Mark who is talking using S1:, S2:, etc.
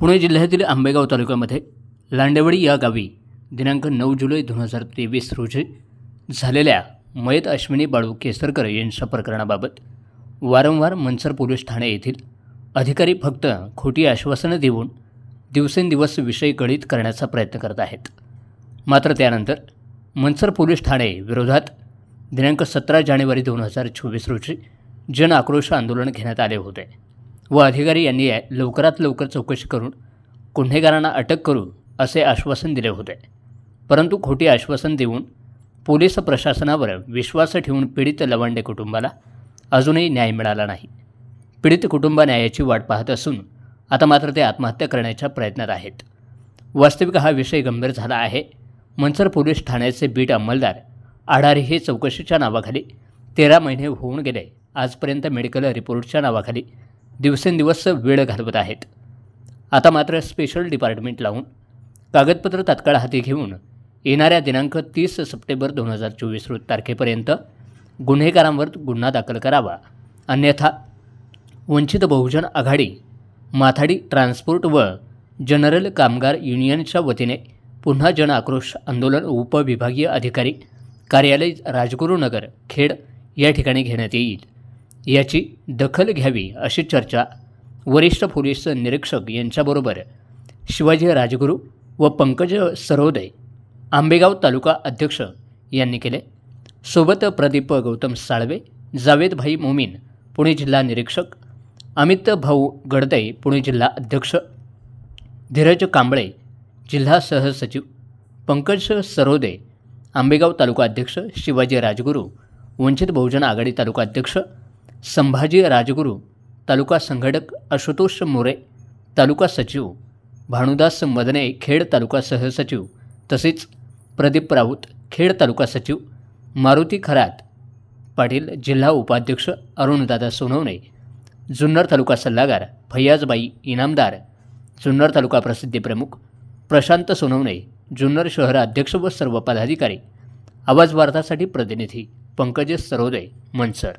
S1: पुणे जिल्ह्यातील आंबेगाव तालुक्यामध्ये लांडेवाडी या गावी दिनांक 9 जुलै 2023 रोजी झालेल्या मयत अश्विनी बाळू केसरकर यांच्या प्रकरणाबाबत वारंवार मनसर पोलीस ठाणे येथील अधिकारी फक्त खोटी आश्वासनं देऊन दिवसेंदिवस विषय गळीत करण्याचा प्रयत्न करत आहेत। मात्र त्यानंतर मनसर पोलीस ठाणे विरोधात दिनांक 17 जानेवारी 2024 रोजी जन आक्रोश आंदोलन घेण्यात आले होते व अधिकारी यांनी लवकरात लवकर चौकशी करून गुन्हेगारांना अटक करू असे आश्वासन दिले होते। परंतु खोटी आश्वासन देऊन पोलीस प्रशासनावर विश्वास ठेवून पीडित लवांडे कुटुंबाला अजूनही न्याय मिळाला नाही। पीडित कुटुंब न्यायाची वाट पाहत असून आता मात्र ते आत्महत्या करण्याच्या प्रयत्नात आहेत। वास्तविक हा विषय गंभीर झाला आहे। मनसर पोलीस ठाण्याचे बीट अंमलदार आढारे हे चौकशीच्या नावाखाली 13 महिने होऊन गेले आजपर्यंत मेडिकल रिपोर्टच्या नावाखाली दिवसेंदिवस वेळ घालवत आहेत। आता मात्र स्पेशल डिपार्टमेंट लावून कागदपत्र तात्काळ हाती घेऊन येणाऱ्या दिनांक 30 सप्टेंबर 2024 तारखेपर्यंत गुन्हेगारांवर गुन्हा दाखल करावा, अन्यथा वंचित बहुजन आघाडी, माथाडी ट्रान्सपोर्ट व जनरल कामगार युनियनच्या वतीने पुन्हा जन आक्रोश आंदोलन उपविभागीय अधिकारी कार्यालय राजगुरुनगर खेड या ठिकाणी घेण्यात येईल। याची दखल घ्यावी अशी चर्चा वरिष्ठ पोलीस निरीक्षक यांच्याबरोबर शिवाजी राजगुरू व पंकज सरोदे आंबेगाव तालुका अध्यक्ष यांनी केले। सोबत प्रदीप गौतम साळवे, जावेद भाई मोमीन पुणे जिल्हा निरीक्षक, अमित भाऊ गडदे पुणे जिल्हा अध्यक्ष, धीरज कांबळे जिल्हा सहसचिव, पंकज सरोदे आंबेगाव तालुका अध्यक्ष, शिवाजी राजगुरू वंचित बहुजन आघाडी तालुका अध्यक्ष, संभाजी राजगुरू तालुका संघटक, आशुतोष मोरे तालुका सचिव, भानुदास मदने खेड तालुका सहसचिव तसेच प्रदीप राऊत खेड तालुका सचिव, मारुती खरात पाटील जिल्हा उपाध्यक्ष, अरुणदादा सोनवणे जुन्नर तालुका सल्लागार, फैयाजबाई इनामदार जुन्नर तालुका प्रसिद्धी प्रमुख, प्रशांत सोनवणे जुन्नर शहर अध्यक्ष व सर्व पदाधिकारी। आवाज वार्तासाठी प्रतिनिधी पंकज सरोदे, मनसर।